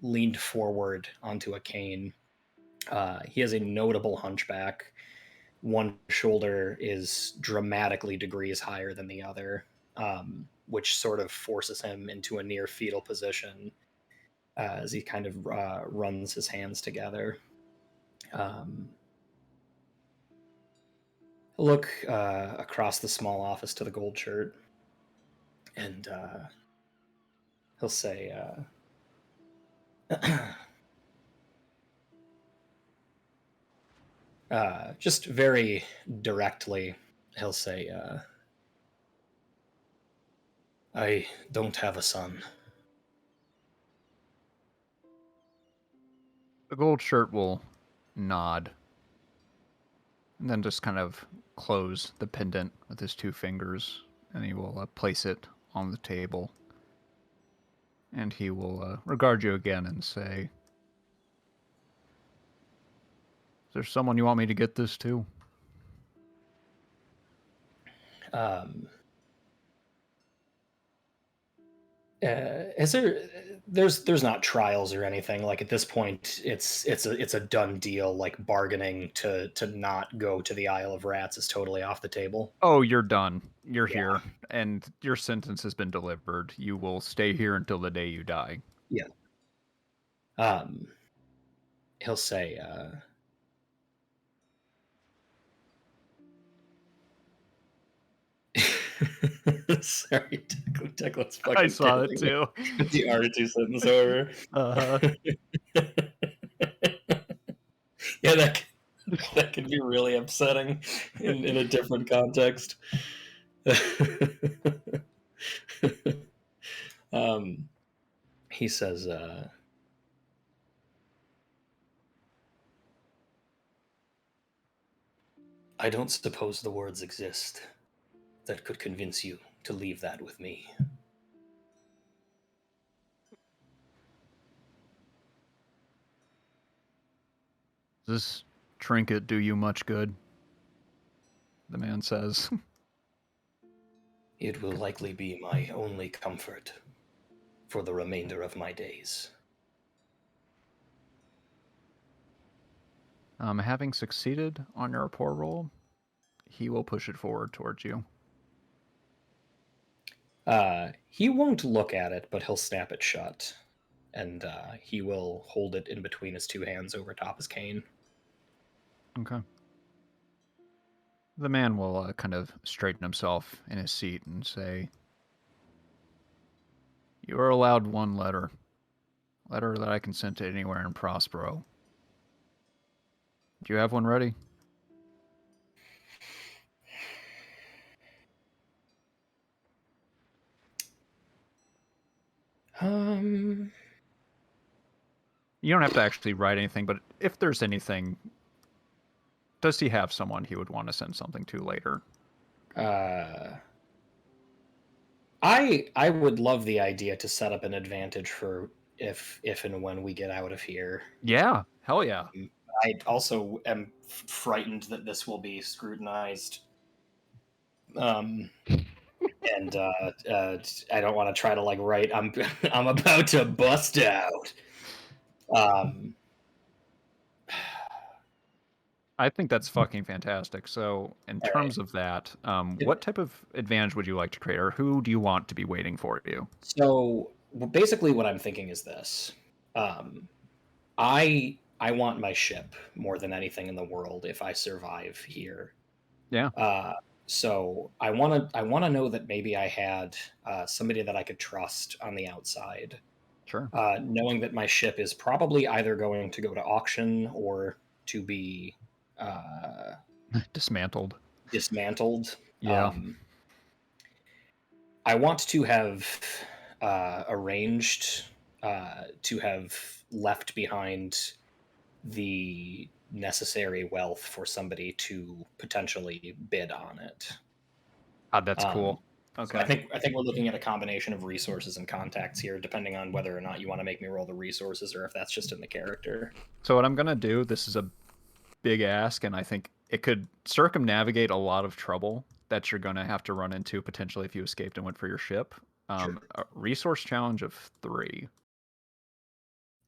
leaned forward onto a cane. He has a notable hunchback. One shoulder is dramatically degrees higher than the other, which sort of forces him into a near fetal position as he kind of runs his hands together. Um, look across the small office to the gold shirt, and he'll say, just very directly, he'll say, I don't have a son. The gold shirt will nod and then just kind of close the pendant with his two fingers, and he will place it on the table. And he will regard you again and say, "Is there someone you want me to get this to?" Um, is there's not trials or anything like at this point it's a done deal, like bargaining to not go to the Isle of Rats is totally off the table. Oh, you're done. You're Yeah, here, and your sentence has been delivered. You will stay here until the day you die. yeah. um he'll say, sorry, Declan's I fucking saw it parroting too. the R2 sentence over. Uh-huh. Yeah, that could be really upsetting in a different context. um, he says, I don't suppose the words exist that could convince you to leave that with me. Does this trinket do you much good? The man says. It will likely be my only comfort for the remainder of my days. Having succeeded on your rapport roll, he will push it forward towards you. He won't look at it, but he'll snap it shut, and he will hold it in between his two hands over top his cane. Okay. The man will kind of straighten himself in his seat and say, "You are allowed one letter. Letter that I can send to anywhere in Prospero. Do you have one ready?" Um, You don't have to actually write anything, but if there's anything, does he have someone he would want to send something to later? uh, I would love the idea to set up an advantage for if and when we get out of here. Yeah, hell yeah. I also am frightened that this will be scrutinized, um, and I don't want to try to like write. I'm about to bust out. Um, I think that's fucking fantastic. So, in all right. terms of that, what It, type of advantage would you like to create, or who do you want to be waiting for you? so basically, what I'm thinking is this: um, I want my ship more than anything in the world if I survive here. Yeah, Uh, so I want to know that maybe I had somebody that I could trust on the outside, sure. knowing that my ship is probably either going to go to auction or to be uh, Dismantled. dismantled. Yeah. I want to have arranged to have left behind the necessary wealth for somebody to potentially bid on it. Ah, that's Um, cool. so Okay. I think we're looking at a combination of resources and contacts here, depending on whether or not you want to make me roll the resources or if that's just in the character. So what I'm gonna do, this is a big ask, and I think it could circumnavigate a lot of trouble that you're gonna have to run into potentially if you escaped and went for your ship. Sure. A resource challenge of 3.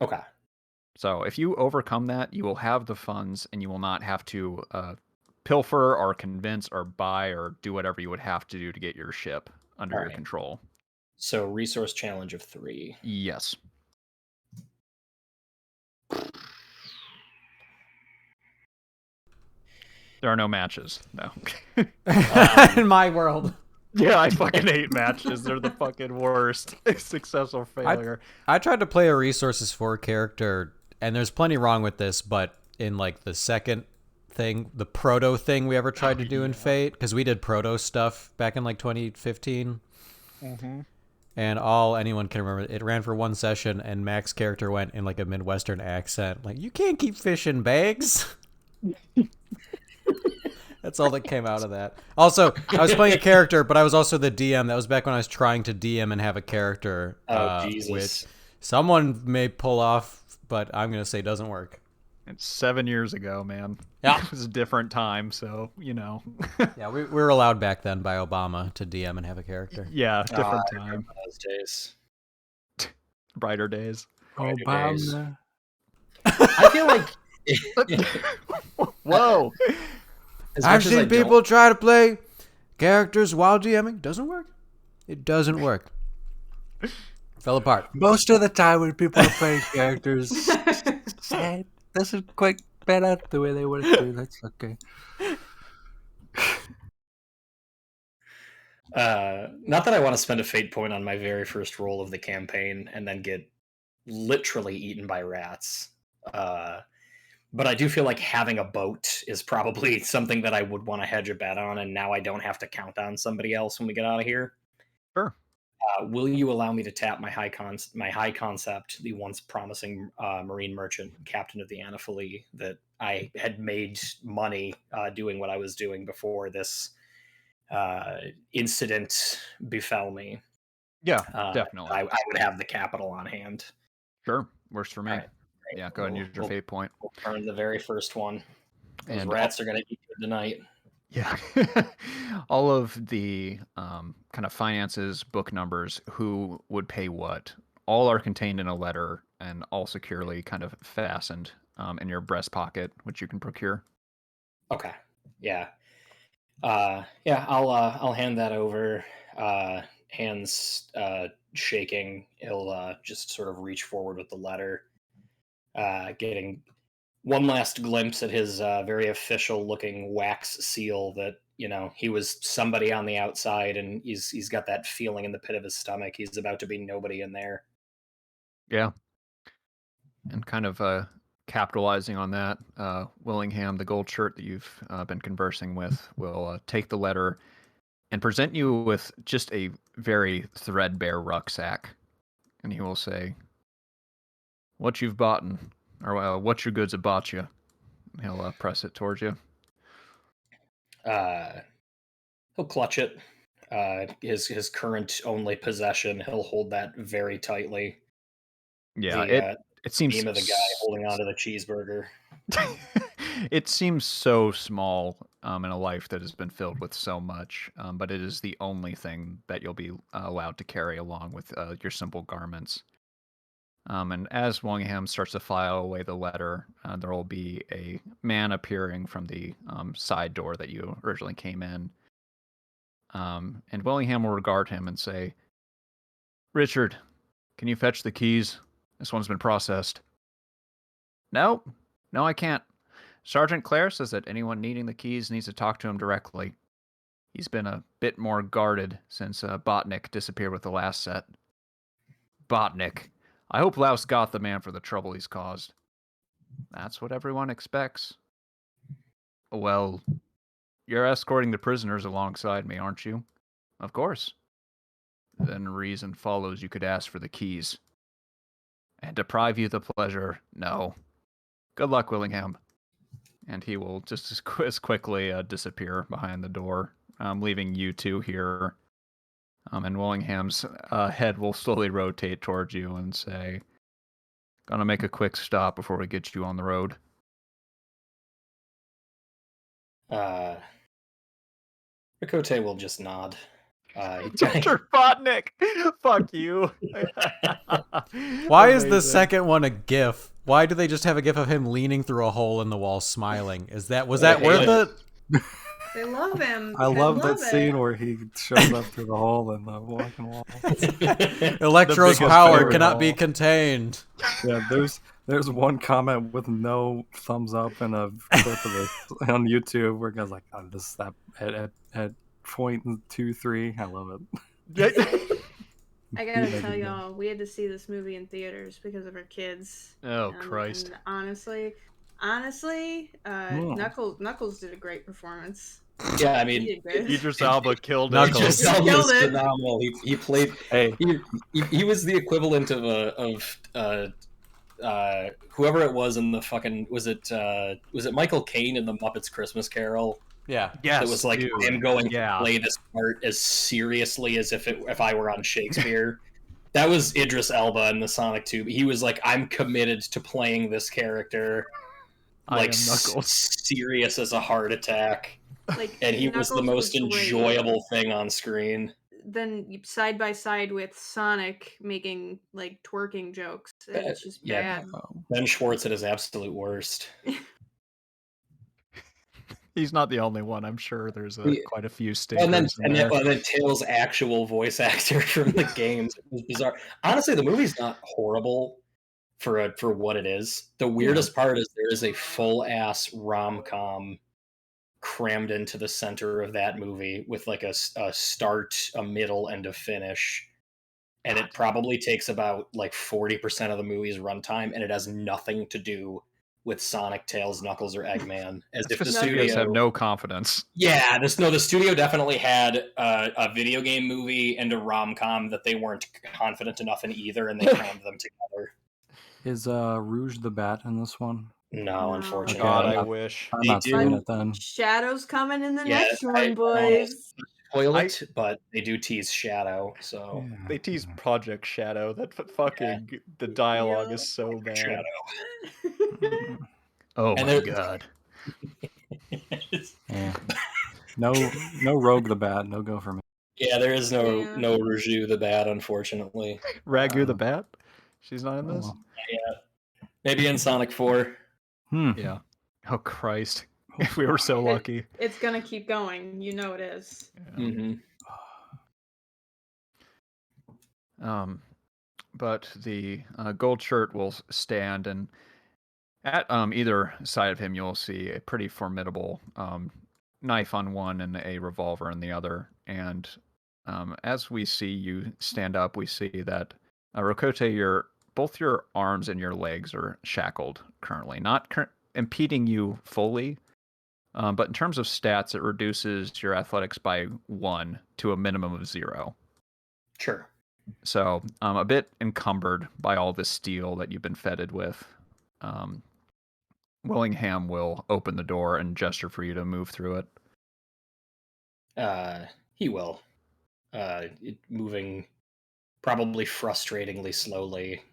Okay. So if you overcome that, you will have the funds and you will not have to pilfer or convince or buy or do whatever you would have to do to get your ship under All your right. control. So resource challenge of 3. Yes. There are no matches. No. In my world. Yeah, I fucking hate matches. They're the fucking worst. Success or failure. I tried to play a resources for character, and there's plenty wrong with this, but in like the second thing, the proto thing we ever tried to do in Fate, because we did proto stuff back in like 2015. Mm-hmm. And all anyone can remember, it ran for one session, and Mac's character went in like a Midwestern accent, like, "You can't keep fish in bags." That's all that came out of that. Also, I was playing a character, but I was also the DM. That was back when I was trying to DM and have a character, Oh, which Jesus. someone may pull off, but I'm going to say doesn't work. It's 7 years ago, man. Yeah. It was a different time, so, you know. Yeah, we were allowed back then by Obama to DM and have a character. Yeah, different I time. remember those days. Brighter days. Brighter days. Obama. I feel like Whoa. as I've much as seen I people try to play characters while DMing. Doesn't work. It doesn't work. Fell apart. Most of the time when people are playing characters, it doesn't quite pan out the way they want it to. That's okay. not that I want to spend a fate point on my very first roll of the campaign and then get literally eaten by rats. But I do feel like having a boat is probably something that I would want to hedge a bet on, and now I don't have to count on somebody else when we get out of here. Sure. Will you allow me to tap my high concept, the once promising marine merchant, captain of the Anaphyli, that I had made money doing what I was doing before this incident befell me? Yeah, definitely. I would have the capital on hand. Sure. Works for me. All right, great. Yeah, go ahead and use your fate point. We'll turn the very first one. Those And rats are going to eat you tonight. Yeah. All of the kind of finances, book numbers, who would pay what, all are contained in a letter and all securely kind of fastened in your breast pocket, which you can procure. Okay. Yeah. Yeah. I'll hand that over. Hands shaking. He'll just sort of reach forward with the letter, getting one last glimpse at his very official looking wax seal that he was somebody on the outside, and he's got that feeling in the pit of his stomach he's about to be nobody in there. Yeah. And kind of capitalizing on that, Willingham, the gold shirt that you've been conversing with, will take the letter and present you with just a very threadbare rucksack. And he will say, "What you've bought, or what your goods have bought you." He'll press it towards you. He'll clutch it. His current only possession, he'll hold that very tightly. Yeah, The it seems beam of the guy holding onto the cheeseburger. it seems so small in a life that has been filled with so much, but it is the only thing that you'll be allowed to carry along with your simple garments. And as Willingham starts to file away the letter, there will be a man appearing from the side door that you originally came in. And Willingham will regard him and say, "Richard, can you fetch the keys? This one's been processed." "No, I can't. Sergeant Clare says that anyone needing the keys needs to talk to him directly. He's been a bit more guarded since Botnik disappeared with the last set." "Botnik. I hope Laos got the man for the trouble he's caused." "That's what everyone expects." "Well, you're escorting the prisoners alongside me, aren't you?" "Of course." "Then reason follows you could ask for the keys. And deprive you the pleasure, no. Good luck, Willingham." And he will just as quickly disappear behind the door, leaving you two here. And Willingham's head will slowly rotate towards you and say, "Gonna make a quick stop before we get you on the road." Ricote will just nod. Dr. Botnick! Fuck you. Why is the Amazing. second one a GIF? Why do they just have a GIF of him leaning through a hole in the wall smiling? Was that worth it? They love him. I love that it. scene where he shows up through the hole in the walking wall. Electro's biggest power favorite cannot hole. be contained. Yeah, there's one comment with no thumbs up and a clip of it on YouTube where guys like, oh, this that at 0.23. I love it. I gotta tell y'all, we had to see this movie in theaters because of our kids. Oh, Christ. And honestly, Knuckles did a great performance. Yeah, I He mean, did good. Idris Elba killed Knuckles. Idris it. Elba Killed is it. phenomenal. He played. Hey, He was the equivalent of whoever it was in the fucking was it Michael Caine in the Muppets Christmas Carol? Yeah. Yes, It was like dude. him going Yeah. to play this part as seriously as if I were on Shakespeare. That was Idris Elba in the Sonic 2. He was like, I'm committed to playing this character, I like am Knuckles. serious as a heart attack, Like, and he was the Knuckles most great. enjoyable thing on screen. Then side by side with Sonic making like twerking jokes, and it's just Yeah. bad. Ben Schwartz at his absolute worst. He's not the only one. I'm sure there's quite a few And then, stinkers in there. Tails' actual voice actor from the games was bizarre. Honestly, the movie's not horrible for what it is. The weirdest part is there is a full ass rom-com crammed into the center of that movie with like a start, a middle, and a finish. And it probably takes about like 40% of the movie's runtime, and it has nothing to do with Sonic, Tails, Knuckles, or Eggman. As if the studios studio have no confidence. Yeah, the studio definitely had a video game movie and a rom-com that they weren't confident enough in either, and they crammed them together. is Rouge the Bat in this one? No, No. unfortunately. God, I'm I not- wish. I'm They not seeing do- it then. Shadow's coming in the Yeah, next I one, don't boys. Spoil it, but they do tease Shadow, so Yeah. They tease Project Shadow. That fucking the dialogue Yeah. is so bad. Shadow. Oh And my there- god. Yeah. No Rogue the Bat. No go for me. Yeah, there is no Yeah. Raju the Bat, unfortunately. Ragu the Bat? She's not in this? Oh. Maybe in Sonic 4. Yeah. Oh Christ. We were so lucky. It's gonna keep going. You know it is. Yeah. Mm-hmm. But the gold shirt will stand, and at either side of him, you'll see a pretty formidable knife on one and a revolver in the other. And as we see you stand up, we see that Rokote, both your arms and your legs are shackled currently, not impeding you fully. But in terms of stats, it reduces your athletics by 1 to a minimum of 0. Sure. So a bit encumbered by all this steel that you've been feted with. Willingham will open the door and gesture for you to move through it. He will. Moving probably frustratingly slowly.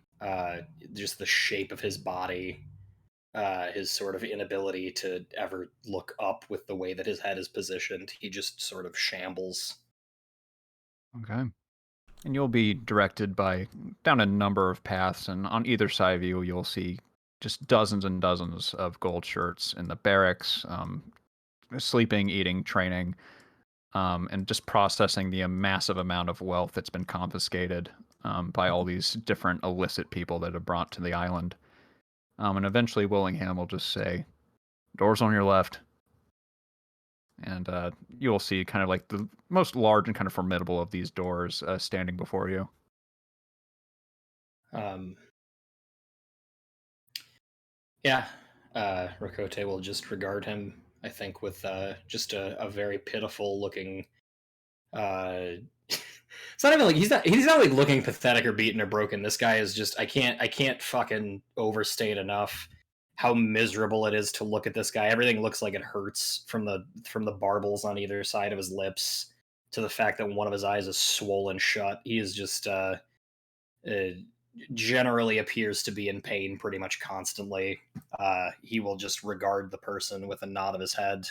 Just the shape of his body, his sort of inability to ever look up with the way that his head is positioned. He just sort of shambles. Okay. And you'll be directed down a number of paths, and on either side of you, you'll see just dozens and dozens of gold shirts in the barracks, sleeping, eating, training, and just processing the massive amount of wealth that's been confiscated by all these different illicit people that have brought to the island. And eventually Willingham will just say, "Doors on your left." And you will see kind of like the most large and kind of formidable of these doors standing before you. Rakote will just regard him, I think, with just a very pitiful looking. It's not even like he's not like looking pathetic or beaten or broken. This guy is just I can't fucking overstate enough how miserable it is to look at this guy. Everything looks like it hurts from the barbels on either side of his lips to the fact that one of his eyes is swollen shut. He is just generally appears to be in pain pretty much constantly. He will just regard the person with a nod of his head,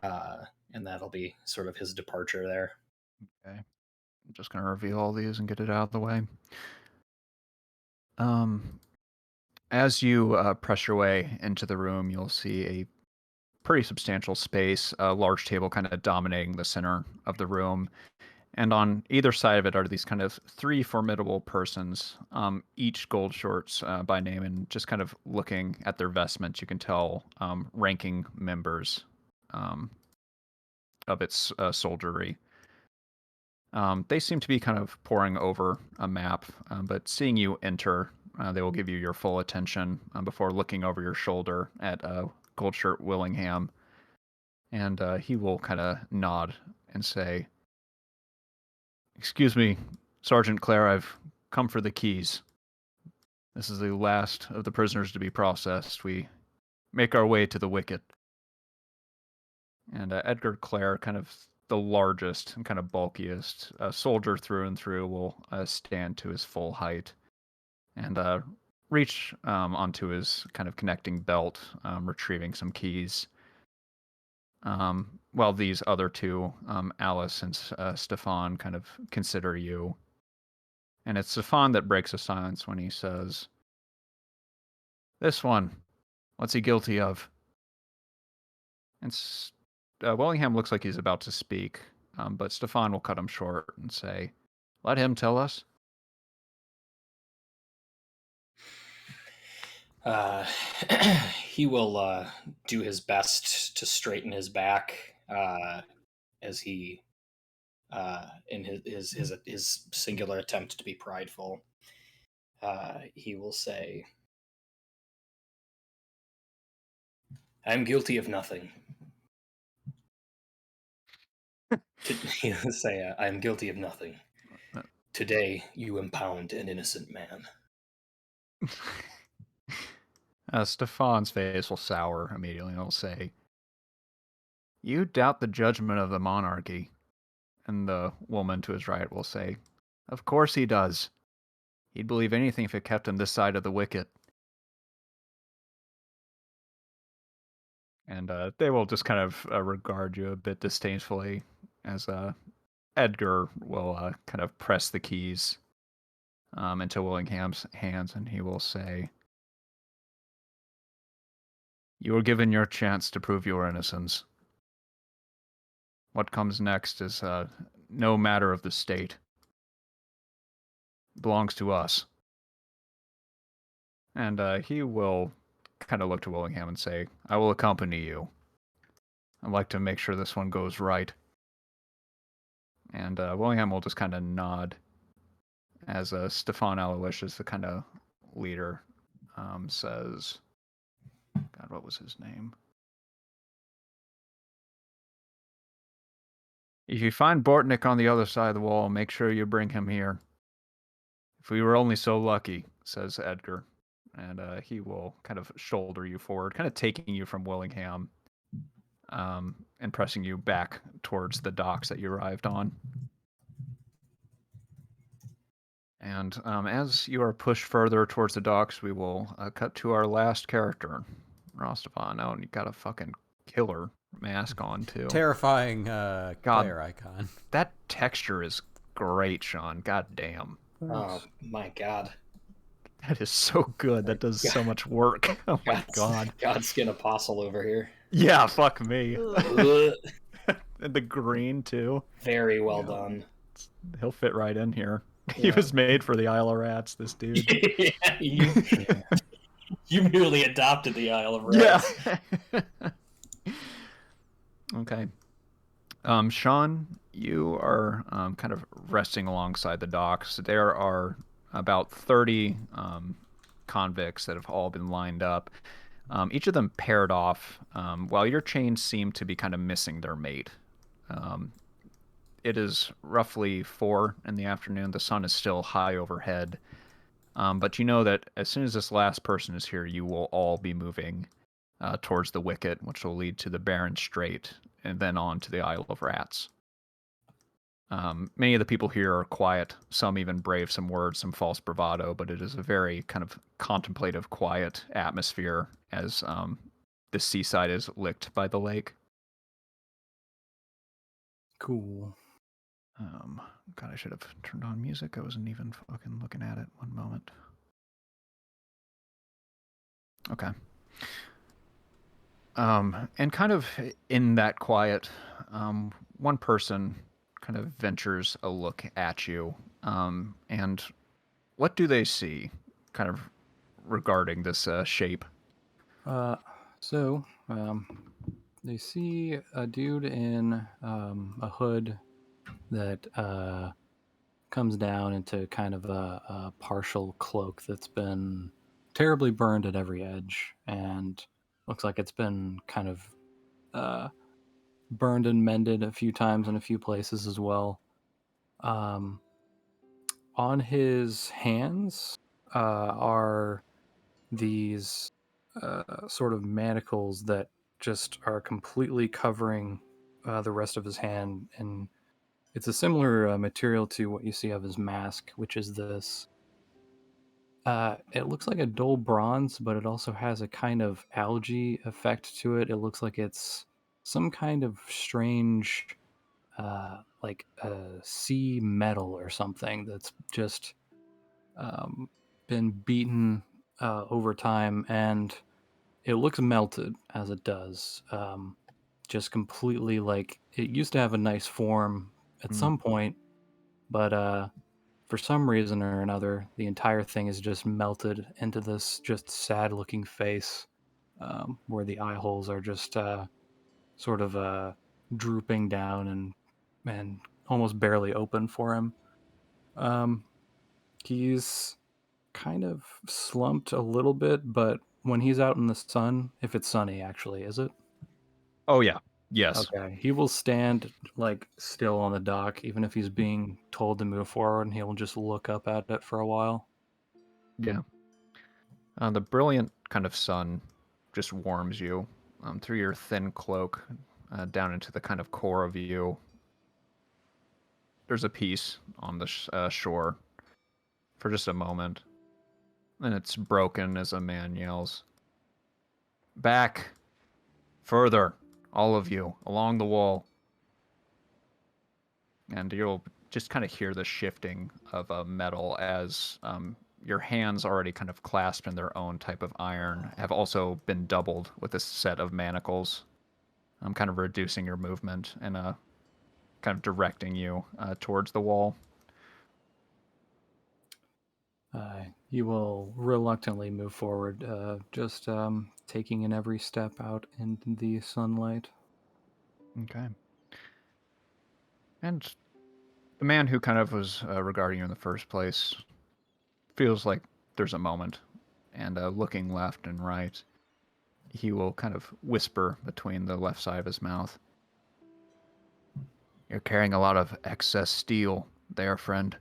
and that'll be sort of his departure there. Okay. I'm just going to reveal all these and get it out of the way. As you press your way into the room, you'll see a pretty substantial space, a large table kind of dominating the center of the room. And on either side of it are these kind of three formidable persons, each gold shorts by name, and just kind of looking at their vestments, you can tell ranking members of its soldiery. They seem to be kind of poring over a map, but seeing you enter, they will give you your full attention before looking over your shoulder at Goldshirt Willingham. And he will kind of nod and say, "Excuse me, Sergeant Clare, I've come for the keys. This is the last of the prisoners to be processed. We make our way to the wicket." And Edgar Clare, kind of the largest and kind of bulkiest soldier through and through, will stand to his full height and reach onto his kind of connecting belt, retrieving some keys. While these other two, Alice and Stefan, kind of consider you. And it's Stefan that breaks the silence when he says, "This one, what's he guilty of?" And Willingham looks like he's about to speak, but Stefan will cut him short and say, "Let him tell us." He will do his best to straighten his back as he, in his singular attempt to be prideful, he will say, "I'm guilty of nothing." He'll say, "I'm guilty of nothing. Today you impound an innocent man." Stefan's face will sour immediately and he'll say, "You doubt the judgment of the monarchy." And the woman to his right will say, "Of course he does. He'd believe anything if it kept him this side of the wicket." And they will just kind of regard you a bit disdainfully as Edgar will kind of press the keys into Willingham's hands, and he will say, "You were given your chance to prove your innocence. What comes next is no matter of the state. It belongs to us." And he will kind of look to Willingham and say, "I will accompany you. I'd like to make sure this one goes right." And Willingham will just kind of nod as Stefan Aloysius, the kind of leader, says, God, what was his name? "If you find Bortnik on the other side of the wall, make sure you bring him here. If we were only so lucky," says Edgar. And he will kind of shoulder you forward, kind of taking you from Willingham and pressing you back towards the docks that you arrived on. And as you are pushed further towards the docks, we will cut to our last character, Rostefan. Oh, and you got a fucking killer mask on, too. Terrifying Claire icon. That texture is great, Sean. God damn. Oh my god. That is so good. That does so much work. Oh my god. Godskin Apostle over here. Yeah, fuck me. Ugh. And the green, too. Very well done. He'll fit right in here. He Yeah. was made for the Isle of Rats, this dude. You merely adopted the Isle of Rats. Yeah. Okay. Sean, you are kind of resting alongside the docks. There are about 30 convicts that have all been lined up, each of them paired off, while your chains seem to be kind of missing their mate. It is roughly 4 in the afternoon. The sun is still high overhead. But you know that as soon as this last person is here, you will all be moving towards the wicket, which will lead to the Barren Strait, and then on to the Isle of Rats. Many of the people here are quiet. Some even brave some words, some false bravado, but it is a very kind of contemplative, quiet atmosphere as the seaside is licked by the lake. Cool. God, I should have turned on music. I wasn't even fucking looking at it. One moment. Okay. And kind of in that quiet, one person kind of ventures a look at you. And what do they see, kind of regarding this shape? So they see a dude in a hood that comes down into kind of a partial cloak that's been terribly burned at every edge and looks like it's been kind of burned and mended a few times in a few places as well. Um, on his hands are these sort of manacles that just are completely covering the rest of his hand, and it's a similar material to what you see of his mask, which is this. It looks like a dull bronze, but it also has a kind of algae effect to it. It looks like it's some kind of strange, like a sea metal or something that's just um, been beaten over time, and it looks melted as it does. Just completely like it used to have a nice form at Mm. some point, but for some reason or another, the entire thing is just melted into this just sad looking face, where the eye holes are just sort of drooping down and almost barely open for him. Um, he's kind of slumped a little bit, but when he's out in the sun, if it's sunny, actually, is it? Oh, yeah. Yes. Okay. He will stand like still on the dock, even if he's being told to move forward, and he'll just look up at it for a while. Yeah. The brilliant kind of sun just warms you through your thin cloak down into the kind of core of you. There's a piece on the shore for just a moment, and it's broken as a man yells, "Back! Further! All of you! Along the wall!" And you'll just kind of hear the shifting of a metal as your hands, already kind of clasped in their own type of iron, have also been doubled with a set of manacles. I'm kind of reducing your movement and kind of directing you towards the wall. He will reluctantly move forward, just taking in every step out in the sunlight. Okay. And the man who kind of was regarding you in the first place feels like there's a moment, and looking left and right, he will kind of whisper between the left side of his mouth. "You're carrying a lot of excess steel there, friend."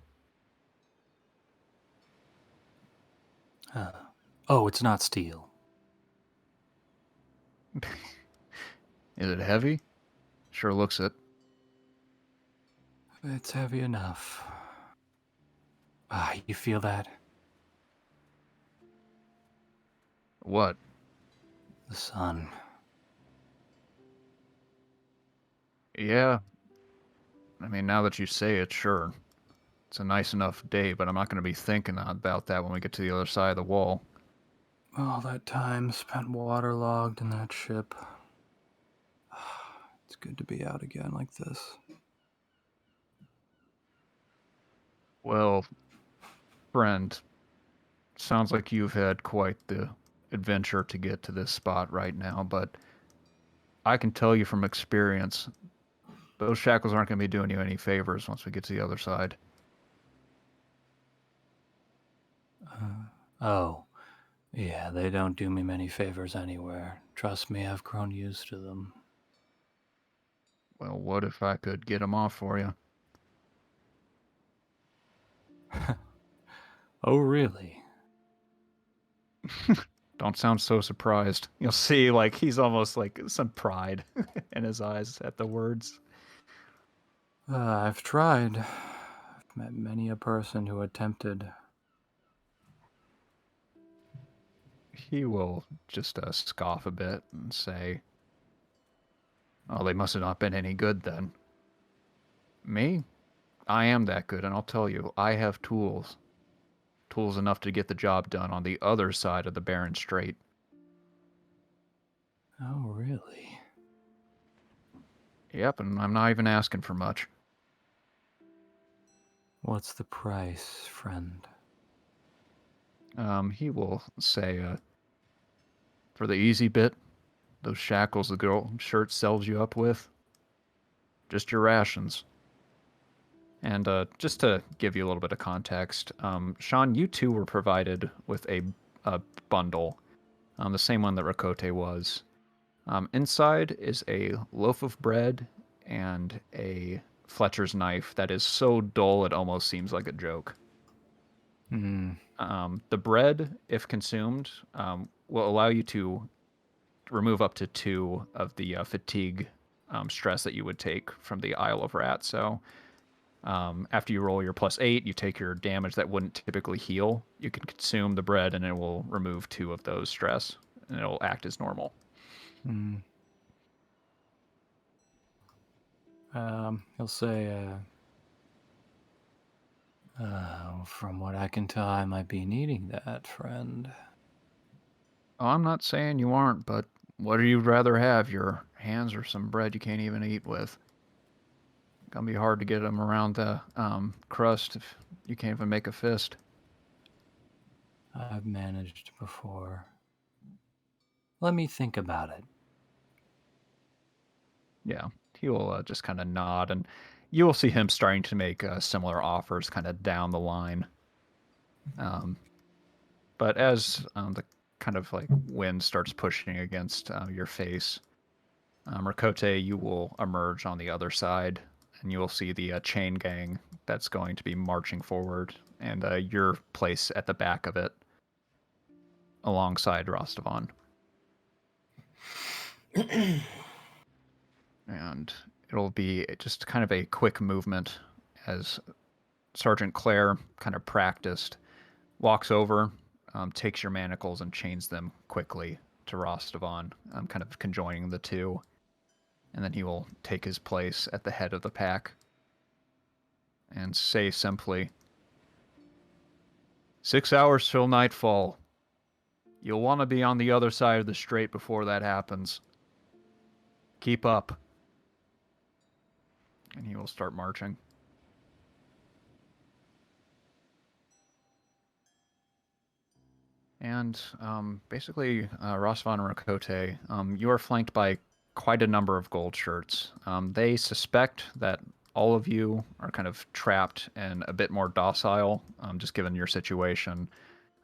Uh, oh, it's not steel. Is it heavy? Sure looks it. It's heavy enough. Ah, you feel that? What? The sun. Yeah, I mean, now that you say it, sure. It's a nice enough day, but I'm not going to be thinking about that when we get to the other side of the wall. All that time spent waterlogged in that ship. It's good to be out again like this. Well, friend, sounds like you've had quite the adventure to get to this spot right now, but I can tell you from experience, those shackles aren't going to be doing you any favors once we get to the other side. Oh, yeah, they don't do me many favors anywhere. Trust me, I've grown used to them. Well, what if I could get them off for you? Oh, really? Don't sound so surprised. You'll see, like, he's almost like some pride in his eyes at the words. I've tried. I've met many a person who attempted. He will just scoff a bit and say, "Oh, they must have not been any good then." "Me? I am that good, and I'll tell you, I have tools. Tools enough to get the job done on the other side of the Barren Strait. Oh, really? Yep, and I'm not even asking for much. What's the price, friend? He will say, for the easy bit, those shackles the girl shirt sells you up with, just your rations. And just to give you a little bit of context, Sean, you too were provided with a bundle, the same one that Rakote was. Inside is a loaf of bread and a Fletcher's knife that is so dull it almost seems like a joke. The bread, if consumed, will allow you to remove up to 2 of the fatigue stress that you would take from the Isle of Rats. So after you roll your +8, you take your damage that wouldn't typically heal. You can consume the bread and it will remove 2 of those stress, and it'll act as normal. He'll say, from what I can tell, I might be needing that, friend. Oh, I'm not saying you aren't, but what do you rather have? Your hands or some bread you can't even eat with? Gonna be hard to get them around the crust if you can't even make a fist. I've managed before. Let me think about it. Yeah, he will just kind of nod, and you will see him starting to make similar offers kind of down the line. But as the kind of like wind starts pushing against your face, Rakote, you will emerge on the other side, and you will see the chain gang that's going to be marching forward, and your place at the back of it, alongside Rostavan. And it'll be just kind of a quick movement as Sergeant Claire, kind of practiced, walks over, takes your manacles and chains them quickly to Rostavan, kind of conjoining the two. And then he will take his place at the head of the pack and say simply, 6 hours till nightfall. You'll want to be on the other side of the strait before that happens. Keep up. And he will start marching. And basically, Rosvan and Rakote, you are flanked by quite a number of gold shirts. They suspect that all of you are kind of trapped and a bit more docile, just given your situation.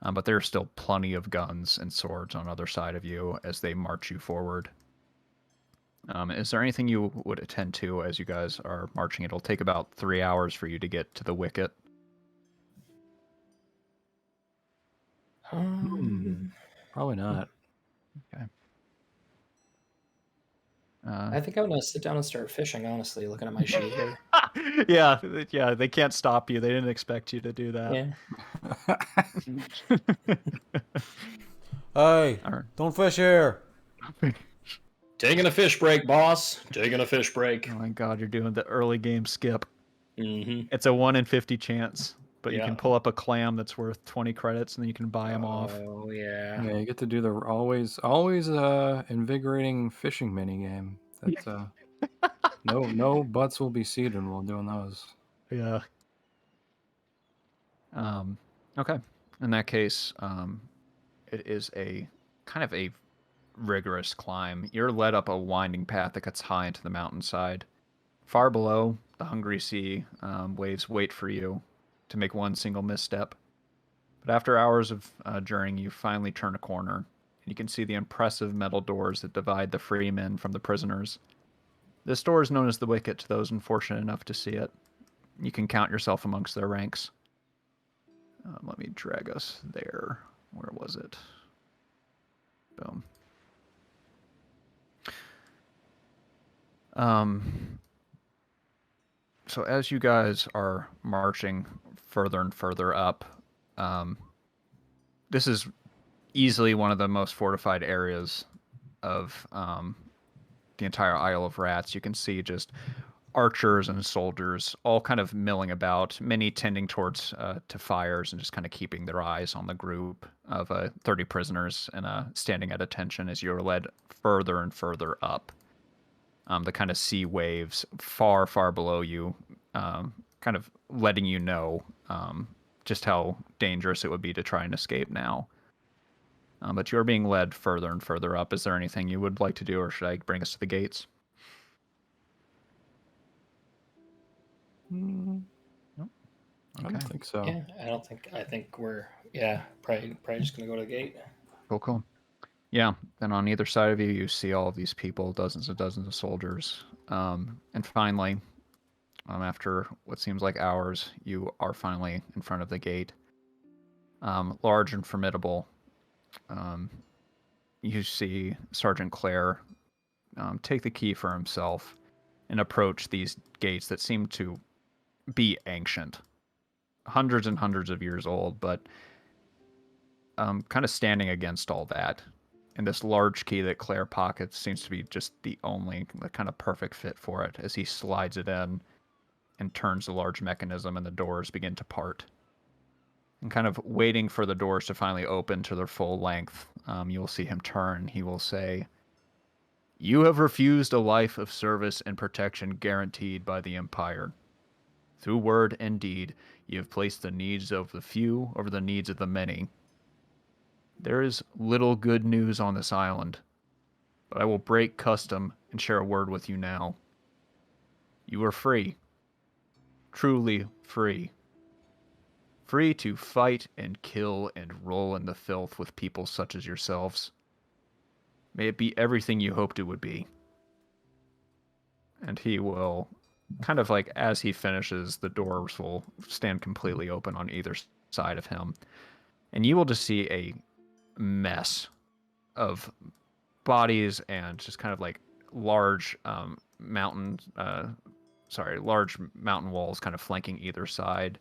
But there are still plenty of guns and swords on the other side of you as they march you forward. Is there anything you would attend to as you guys are marching? It'll take about 3 hours for you to get to the wicket. Probably not. Okay. I think I'm gonna sit down and start fishing. Honestly, looking at my sheet here. yeah, they can't stop you. They didn't expect you to do that. Yeah. Hey, don't fish here. Taking a fish break, boss. Taking a fish break. Oh my god, you're doing the early game skip. Mm-hmm. It's a 1 in 50 chance, but you Yeah. can pull up a clam that's worth 20 credits, and then you can buy them off. Oh yeah. Yeah, you get to do the always invigorating fishing minigame. That no butts will be seated while doing those. Yeah. Okay. In that case, it is a kind of a rigorous climb. You're led up a winding path that cuts high into the mountainside. Far below, the hungry sea waves wait for you to make one single misstep. But after hours of journeying, you finally turn a corner, and you can see the impressive metal doors that divide the free men from the prisoners. This door is known as the Wicket to those unfortunate enough to see it. You can count yourself amongst their ranks. Let me drag us there. Where was it? Boom. So as you guys are marching further and further up, this is easily one of the most fortified areas of the entire Isle of Rats. You can see just archers and soldiers, all kind of milling about, many tending towards to fires and just kind of keeping their eyes on the group of 30 prisoners and standing at attention as you're led further and further up. The kind of sea waves far, far below you, kind of letting you know just how dangerous it would be to try and escape now. But you're being led further and further up. Is there anything you would like to do, or should I bring us to the gates? Mm, Nope. I Okay. don't think so. Yeah, I think we're probably just gonna go to the gate. Cool. Yeah, then on either side of you, you see all of these people, dozens and dozens of soldiers. And finally, after what seems like hours, you are finally in front of the gate. Large and formidable. You see Sergeant Clare take the key for himself and approach these gates that seem to be ancient, hundreds and hundreds of years old, but kind of standing against all that. And this large key that Claire pockets seems to be just the kind of perfect fit for it as he slides it in and turns the large mechanism and the doors begin to part. And kind of waiting for the doors to finally open to their full length, you will see him turn. He will say, "You have refused a life of service and protection guaranteed by the Empire. Through word and deed, you have placed the needs of the few over the needs of the many. There is little good news on this island, but I will break custom and share a word with you now. You are free. Truly free. Free to fight and kill and roll in the filth with people such as yourselves. May it be everything you hoped it would be." And he will, kind of like as he finishes, the doors will stand completely open on either side of him. And you will just see a mess of bodies and just kind of like large large mountain walls kind of flanking either side.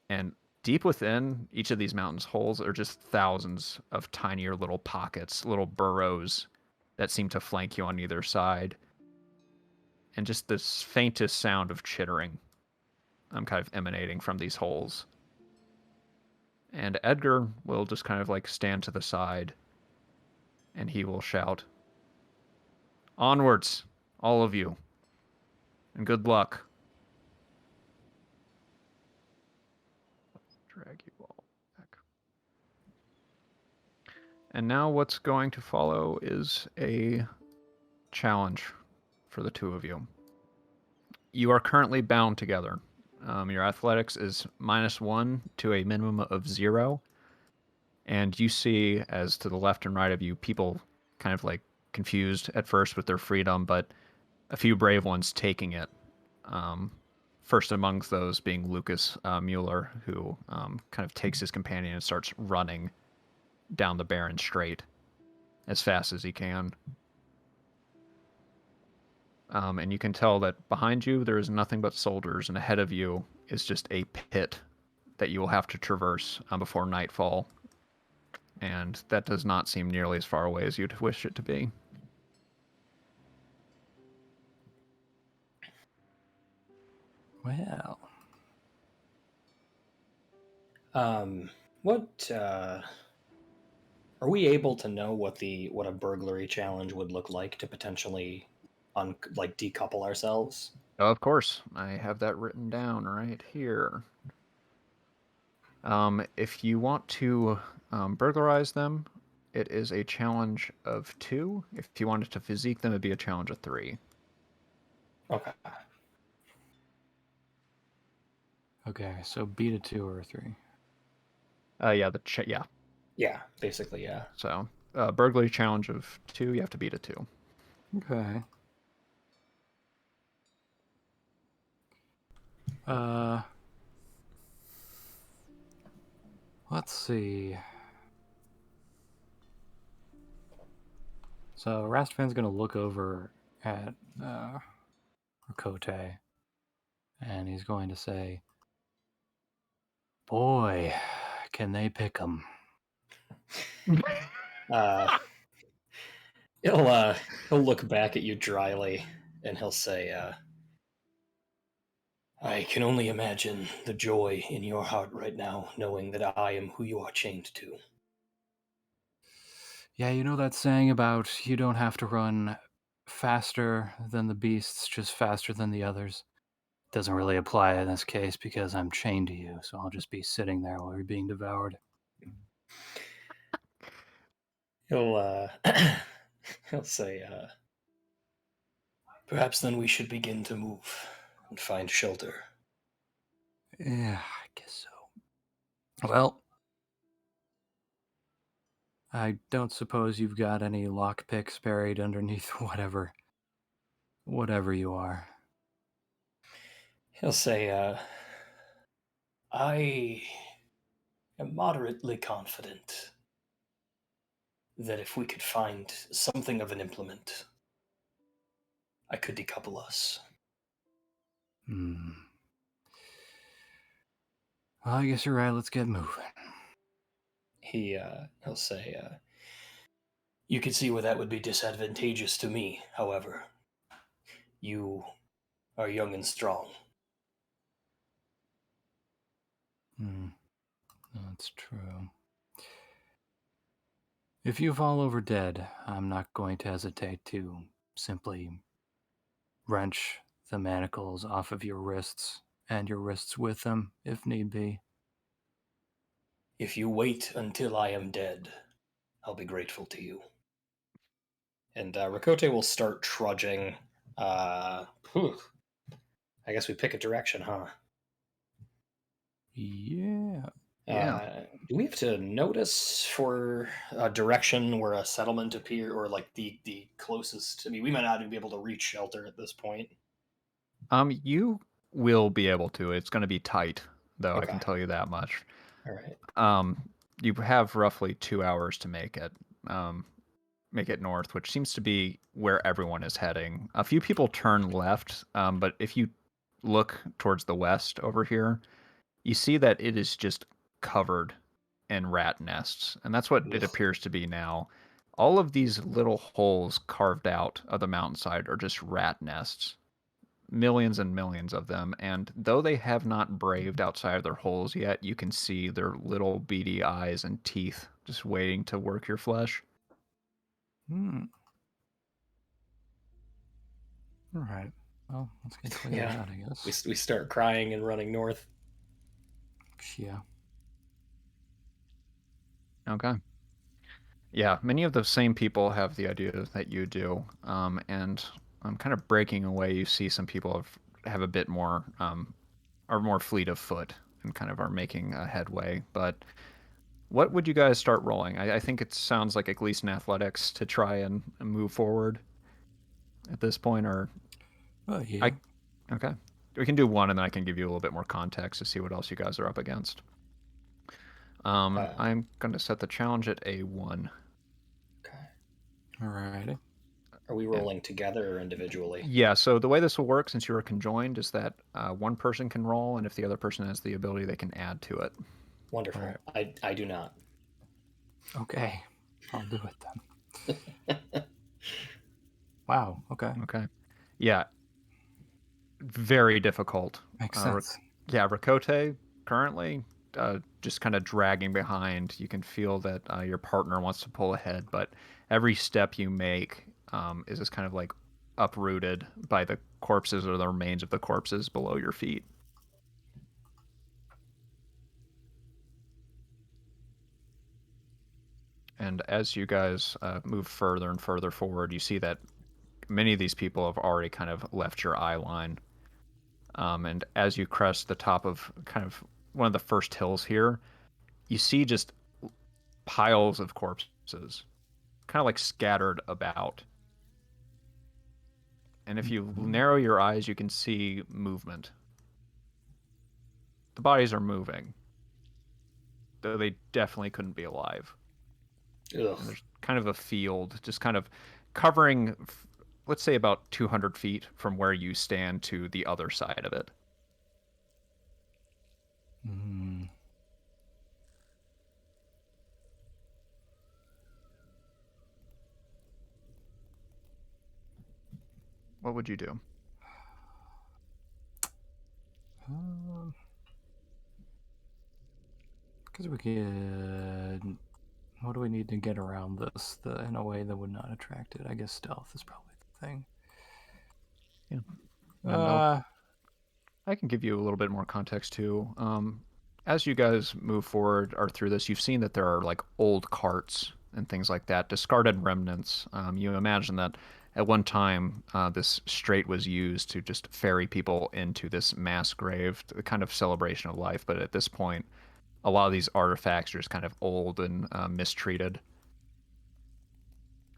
And deep within each of these mountains holes are just thousands of tinier little pockets, little burrows that seem to flank you on either side. And just this faintest sound of chittering kind of emanating from these holes. And Edgar will just kind of like stand to the side and he will shout, "Onwards, all of you, and good luck." Drag you all back. And now what's going to follow is a challenge for the two of you. You are currently bound together. Your athletics is -1 to a minimum of 0. And you see, as to the left and right of you, people kind of like confused at first with their freedom, but a few brave ones taking it. First amongst those being Lucas Mueller, who kind of takes his companion and starts running down the barren strait as fast as he can. And you can tell that behind you there is nothing but soldiers, and ahead of you is just a pit that you will have to traverse before nightfall. And that does not seem nearly as far away as you'd wish it to be. Well, What are we able to know what a burglary challenge would look like to potentially decouple ourselves? Oh, of course, I have that written down right here. If you want to burglarize them, it is a challenge of 2. If you wanted to physique them, it'd be a challenge of 3. Okay. okay, so beat a 2 or a 3. Yeah. Yeah, basically, yeah. So, burglary challenge of 2, you have to beat a 2. Okay. Let's see. So Rastvan's gonna look over at Rakote, and he's going to say, "Boy, can they pick 'em." Uh, he'll look back at you dryly, and he'll say, I can only imagine the joy in your heart right now, knowing that I am who you are chained to. Yeah, you know that saying about you don't have to run faster than the beasts, just faster than the others? Doesn't really apply in this case because I'm chained to you, so I'll just be sitting there while you're being devoured. He'll he'll say, perhaps then we should begin to move and find shelter. Yeah, I guess so. Well, I don't suppose you've got any lockpicks buried underneath whatever you are. He'll say, I am moderately confident that if we could find something of an implement, I could decouple us. Hmm. Well, I guess you're right. Let's get moving. He'll say, you can see where that would be disadvantageous to me, however. You are young and strong. Hmm. That's true. If you fall over dead, I'm not going to hesitate to simply wrench the manacles off of your wrists and your wrists with them, if need be. If you wait until I am dead, I'll be grateful to you. And Rakote will start trudging. Whew. I guess we pick a direction, huh? Yeah. Yeah. Do we have to notice for a direction where a settlement appear, or like the closest? I mean, we might not even be able to reach shelter at this point. You will be able to. It's going to be tight, though. I Okay. can tell you that much. All right. You have roughly 2 hours to make it. Make it north, which seems to be where everyone is heading. A few people turn left, but if you look towards the west over here, you see that it is just covered in rat nests, and that's what it Ugh. appears to be now. All of these little holes carved out of the mountainside are just rat nests, millions and millions of them, and though they have not braved outside of their holes yet, you can see their little beady eyes and teeth just waiting to work your flesh. Hmm. All right. Well, let's get clear Yeah. of that, I guess. We start crying and running north. Yeah. Okay. Yeah, many of the same people have the idea that you do, and I'm kind of breaking away. You see some people have a bit more, are more fleet of foot and kind of are making a headway. But what would you guys start rolling? I think it sounds like at least in athletics to try and move forward at this point, or Oh, yeah. I, okay, we can do one, and then I can give you a little bit more context to see what else you guys are up against. Uh, I'm going to set the challenge at A1. okay. All righty. Are we And rolling together or individually? yeah, so the way this will work, since you are conjoined, is that one person can roll, and if the other person has the ability, they can add to it. Wonderful. Right. I do not. Okay. I'll do it then. Wow. Okay. Okay. Yeah, very difficult. Makes Uh, sense. yeah, Rakote currently just kind of dragging behind. You can feel that your partner wants to pull ahead, but every step you make is just kind of like uprooted by the corpses or the remains of the corpses below your feet. And as you guys move further and further forward, you see that many of these people have already kind of left your eye line. And as you crest the top of kind of one of the first hills here, you see just piles of corpses, kind of like scattered about. And if you Mhm. narrow your eyes, you can see movement. The bodies are moving, though they definitely couldn't be alive. Ugh. And there's kind of a field just kind of covering, let's say, about 200 feet from where you stand to the other side of it. Mm. What would you do? Because we could. What do we need to get around this in a way that would not attract it? I guess stealth is probably the thing. Yeah. I can give you a little bit more context too. As you guys move forward or through this, you've seen that there are like old carts and things like that, discarded remnants. You imagine that at one time this strait was used to just ferry people into this mass grave, a kind of celebration of life. But at this point, a lot of these artifacts are just kind of old and mistreated.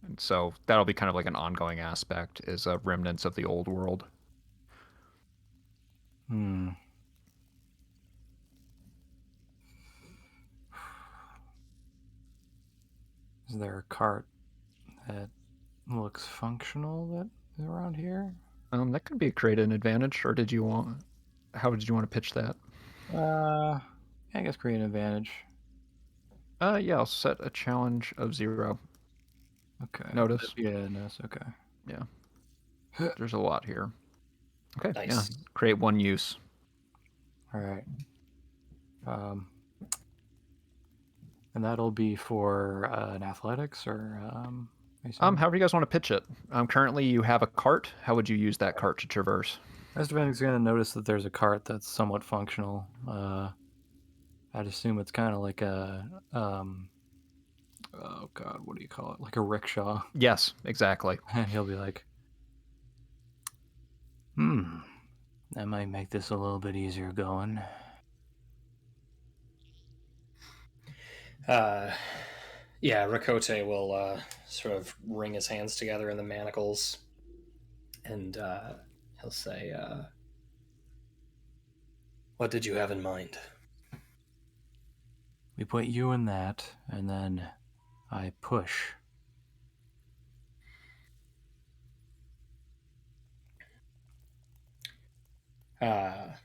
And so that'll be kind of like an ongoing aspect, is remnants of the old world. Hmm. Is there a cart that looks functional that is around here? That could be create an advantage, or did you want? How did you want to pitch that? I guess create an advantage. Yeah, I'll set a challenge of 0. Okay. Notice. Yeah, notice. Okay. Yeah. There's a lot here. Okay. Nice. Yeah. Create 1 use. All right. And that'll be for an athletics or However you guys want to pitch it. Currently you have a cart. How would you use that cart to traverse? Esteban's going to notice that there's a cart that's somewhat functional. I'd assume it's kind of like a oh god, what do you call it? Like a rickshaw. Yes, exactly. And he'll be like, that might make this a little bit easier going. Yeah, Rakote will sort of wring his hands together in the manacles, and he'll say, "What did you have in mind?" We put you in that, and then I push. He'll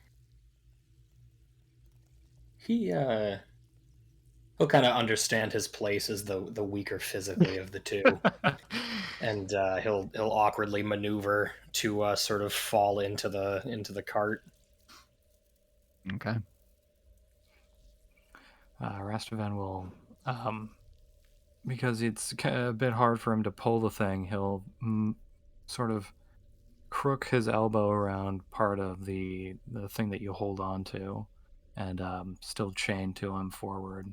kind of understand his place as the weaker physically of the two, and he'll awkwardly maneuver to sort of fall into the cart. Okay. Rastavan will, because it's a bit hard for him to pull the thing, he'll sort of crook his elbow around part of the thing that you hold on to, and still chained to him forward.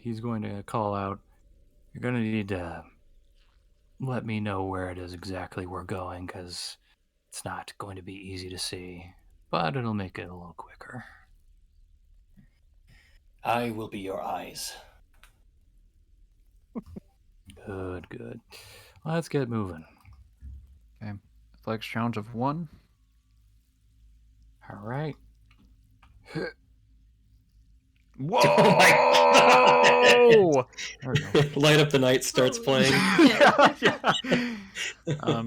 He's going to call out, "You're going to need to let me know where it is exactly we're going, because it's not going to be easy to see, but it'll make it a little quicker." I will be your eyes. Good. Let's get moving. Okay. Athletics challenge of 1. All right. Whoa! Oh my God! There we go. Light Up the Night starts playing.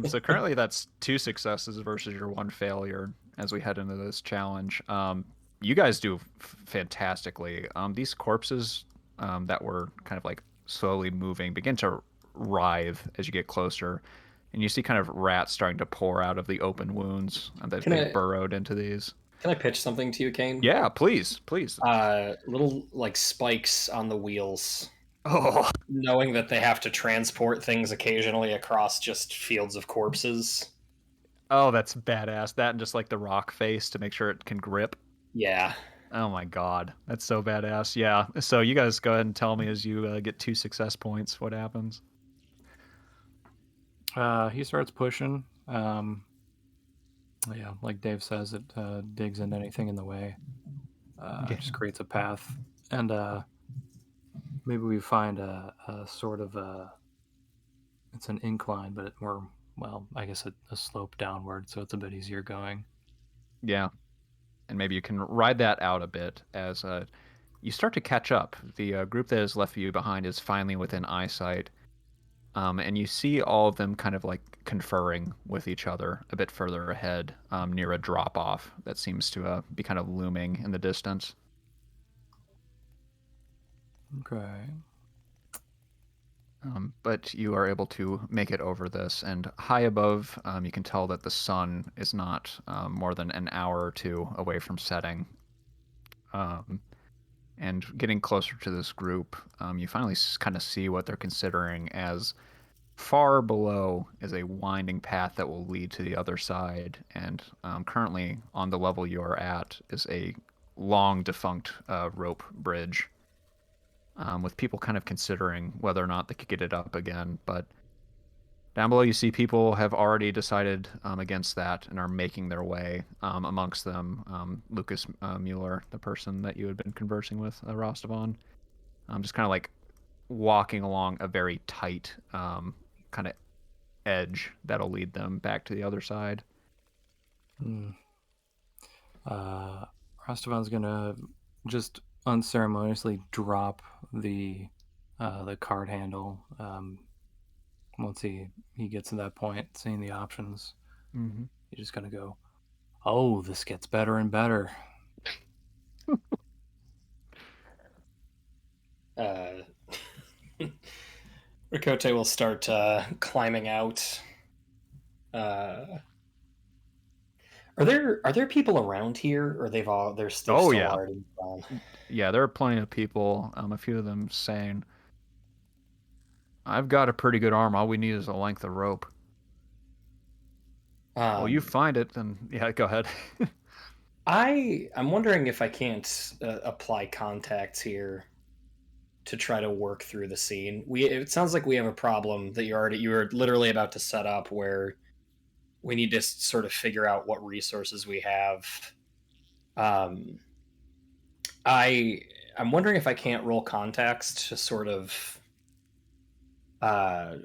So currently that's 2 successes versus your 1 failure as we head into this challenge. You guys do fantastically. These corpses that were kind of like slowly moving begin to writhe as you get closer, and you see kind of rats starting to pour out of the open wounds that they've burrowed into these. Can I pitch something to you, Kane? Yeah, please. Little like spikes on the wheels. Oh, Knowing that they have to transport things occasionally across just fields of corpses. oh, that's badass. That and just like the rock face to make sure it can grip. Yeah. Oh my god, that's so badass. Yeah. So you guys go ahead and tell me as you get 2 success points what happens. He starts pushing. Yeah, like Dave says, it digs into anything in the way. It just creates a path, and maybe we find a sort of it's an incline, but more, well, I guess a slope downward, so it's a bit easier going. Yeah. And maybe you can ride that out a bit as you start to catch up. The group that has left you behind is finally within eyesight. And you see all of them kind of like conferring with each other a bit further ahead near a drop-off that seems to be kind of looming in the distance. Okay. But you are able to make it over this, and high above, you can tell that the sun is not more than an hour or 2 away from setting. And getting closer to this group, you finally kind of see what they're considering as far below is a winding path that will lead to the other side. And currently, on the level you're at, is a long defunct rope bridge, with people kind of considering whether or not they could get it up again. But down below, you see people have already decided against that and are making their way. Amongst them, Lucas Mueller, the person that you had been conversing with, Rostavon, just kind of like walking along a very tight kind of edge that'll lead them back to the other side. Rastavan's gonna just unceremoniously drop the card handle once he gets to that point, seeing the options. Mm-hmm. He's just gonna go, "Oh, this gets better and better." Rikote will start climbing out. Are there people around here, or they've still already gone? Yeah, there are plenty of people. A few of them saying, "I've got a pretty good arm. All we need is a length of rope." Well, you find it, then yeah, go ahead. I'm wondering if I can't apply contacts here to try to work through the scene. It sounds like we have a problem that you were literally about to set up, where we need to sort of figure out what resources we have. I'm wondering if I can't roll contacts to sort of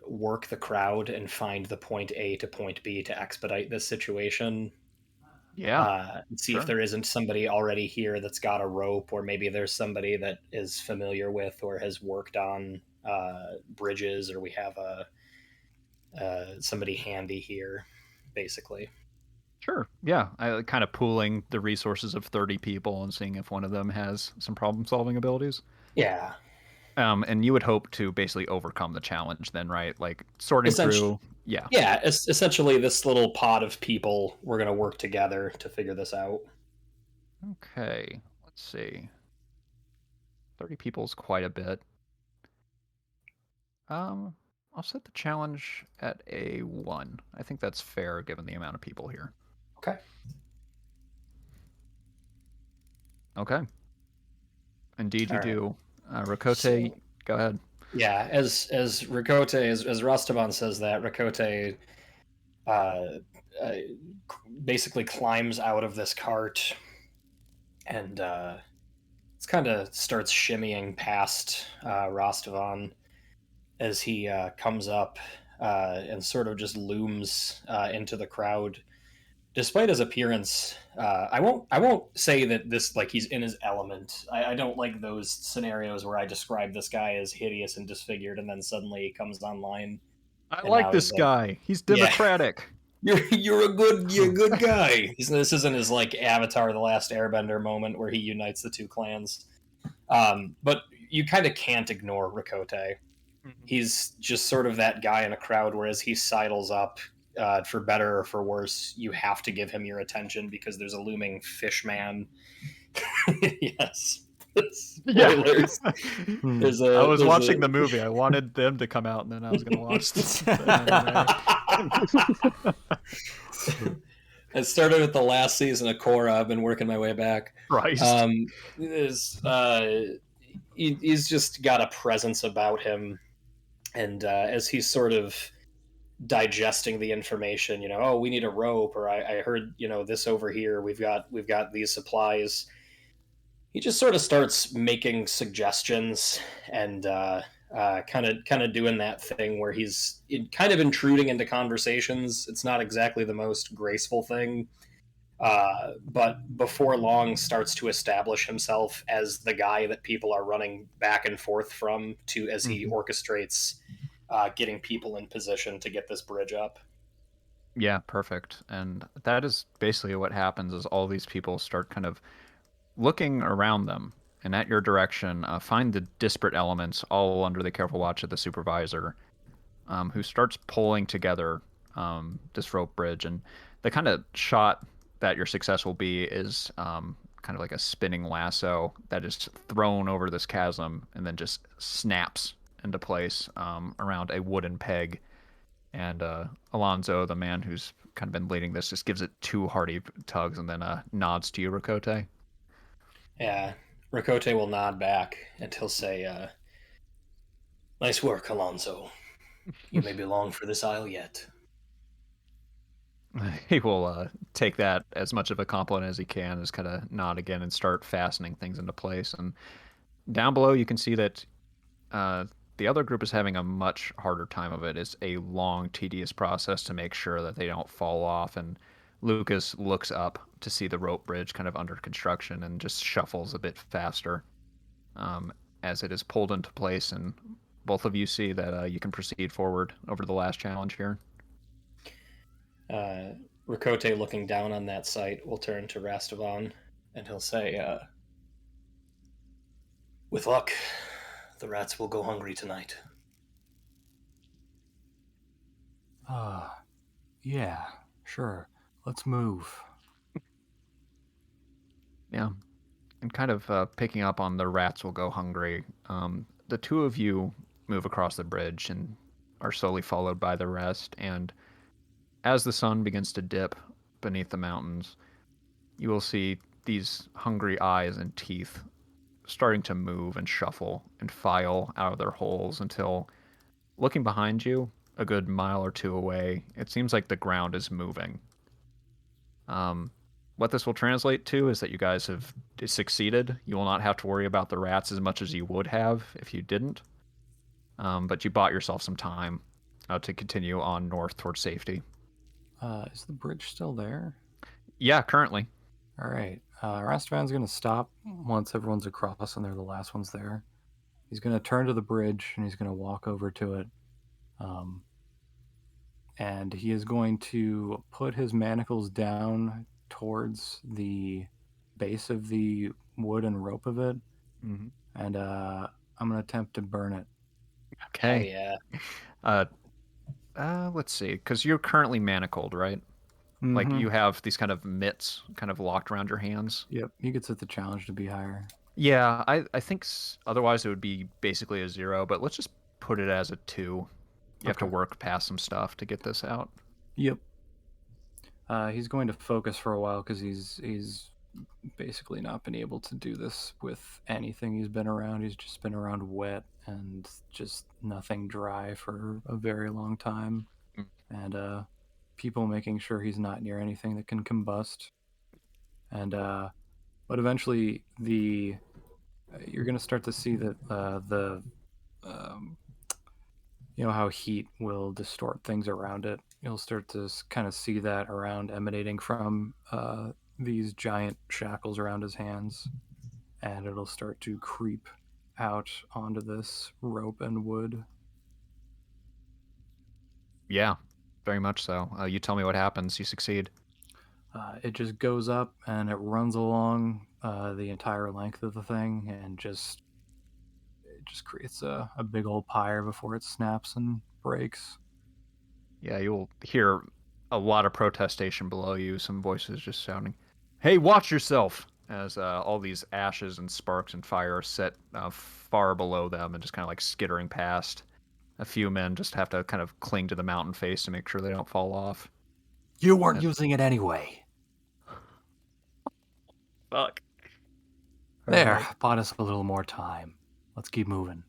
work the crowd and find the point A to point B to expedite this situation. And see if there isn't somebody already here that's got a rope, or maybe there's somebody that is familiar with or has worked on bridges, or we have somebody handy here, basically. Sure. Yeah, I kind of pooling the resources of 30 people and seeing if one of them has some problem-solving abilities. Yeah. And you would hope to basically overcome the challenge then, right? Like sorting through. Yeah. Yeah, essentially this little pod of people, we're going to work together to figure this out. Okay, let's see. 30 people is quite a bit. I'll set the challenge at a 1. I think that's fair given the amount of people here. Okay. Okay. Indeed, you do. Rikote, go ahead. Yeah, as Rikote, as Rastavan says that, Rikote basically climbs out of this cart and it's kind of starts shimmying past Rastavan as he comes up and sort of just looms into the crowd. Despite his appearance, I won't say that this, like, he's in his element. I don't like those scenarios where I describe this guy as hideous and disfigured, and then suddenly he comes online. I like this guy. He's democratic. Yeah. You're a good guy. This isn't his like Avatar: The Last Airbender moment where he unites the two clans. But you kind of can't ignore Rikote. He's just sort of that guy in a crowd, whereas he sidles up. For better or for worse, you have to give him your attention because there's a looming fish man. Yes. Spoilers. Yeah. I was watching the movie. I wanted them to come out, and then I was going to watch this. I started with the last season of Korra. I've been working my way back. Right. He's just got a presence about him, and as he's sort of digesting the information, oh, we need a rope, or I heard, this over here, we've got these supplies. He just sort of starts making suggestions and kind of doing that thing where he's kind of intruding into conversations. It's not exactly the most graceful thing, but before long starts to establish himself as the guy that people are running back and forth from to as he orchestrates getting people in position to get this bridge up. Yeah, perfect. And that is basically what happens is all these people start kind of looking around them and at your direction, find the disparate elements all under the careful watch of the supervisor, who starts pulling together this rope bridge. And the kind of shot that your success will be is kind of like a spinning lasso that is thrown over this chasm and then just snaps into place around a wooden peg. And Alonzo, the man who's kind of been leading this, just gives it 2 hearty tugs and then nods to you, Rakote. Yeah, Rakote will nod back and he'll say, "Nice work, Alonso. You may be long for this isle yet." He will take that as much of a compliment as he can, just kind of nod again and start fastening things into place. And down below, you can see that uh, the other group is having a much harder time of it. It's a long, tedious process to make sure that they don't fall off. And Lucas looks up to see the rope bridge kind of under construction and just shuffles a bit faster um, as it is pulled into place. And both of you see that you can proceed forward over to the last challenge here. Rakote, looking down on that sight, will turn to Rastavan and he'll say, "With luck, the rats will go hungry tonight." Yeah, sure. Let's move. Yeah. And kind of picking up on the rats will go hungry, the two of you move across the bridge and are slowly followed by the rest. And as the sun begins to dip beneath the mountains, you will see these hungry eyes and teeth starting to move and shuffle and file out of their holes until, looking behind you, a good mile or two away, it seems like the ground is moving. Um, what this will translate to is that you guys have succeeded. You will not have to worry about the rats as much as you would have if you didn't. But you bought yourself some time to continue on north towards safety. Is the bridge still there? Yeah, currently. All right. Rastavan's going to stop once everyone's across and they're the last ones there. He's going to turn to the bridge and he's going to walk over to it. And he is going to put his manacles down towards the base of the wood and rope of it. Mm-hmm. And I'm going to attempt to burn it. Hell Okay. yeah. Let's see, because you're currently manacled, right? Like you have these kind of mitts kind of locked around your hands. Yep, he gets at the challenge to be higher. Yeah, I think otherwise it would be basically a 0, but let's just put it as a 2. You have to Okay. work past some stuff to get this out. Yep. He's going to focus for a while because he's basically not been able to do this with anything he's been around. He's just been around wet and just nothing dry for a very long time. Mm. And people making sure he's not near anything that can combust. And but eventually you're going to start to see that um, you know how heat will distort things around it. You'll start to kind of see that around emanating from these giant shackles around his hands, and it'll start to creep out onto this rope and wood. Yeah, very much so. You tell me what happens. You succeed. It just goes up and it runs along the entire length of the thing, and it just creates a big old pyre before it snaps and breaks. Yeah, you'll hear a lot of protestation below you. Some voices just shouting, "Hey, watch yourself!" As all these ashes and sparks and fire are set far below them and just kind of like skittering past. A few men just have to kind of cling to the mountain face to make sure they don't fall off. You weren't using it anyway. Fuck. There, Right. bought us a little more time. Let's keep moving.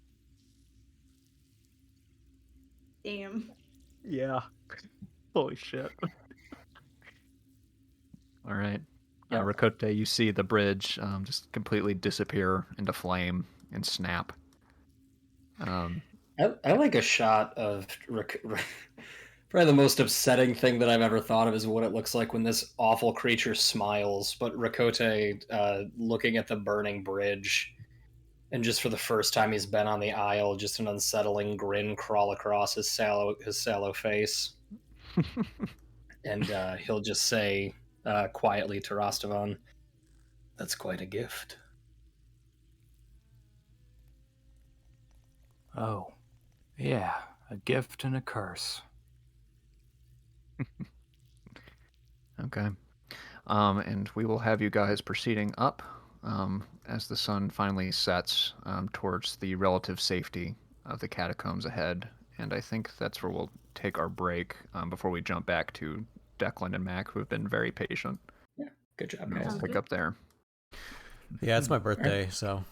Damn. Yeah. Holy shit. All right. Yep. Rakote, you see the bridge just completely disappear into flame and snap. I like a shot of probably the most upsetting thing that I've ever thought of is what it looks like when this awful creature smiles. But Rakote looking at the burning bridge, and just for the first time he's been on the isle, just an unsettling grin crawl across his sallow face, and he'll just say quietly to Rastavan, "That's quite a gift." Oh, yeah, a gift and a curse. Okay. And we will have you guys proceeding up as the sun finally sets towards the relative safety of the catacombs ahead. And I think that's where we'll take our break before we jump back to Declan and Mac, who have been very patient. Good job, And guys. we'll Sounds pick good. up there. Yeah, it's my birthday, so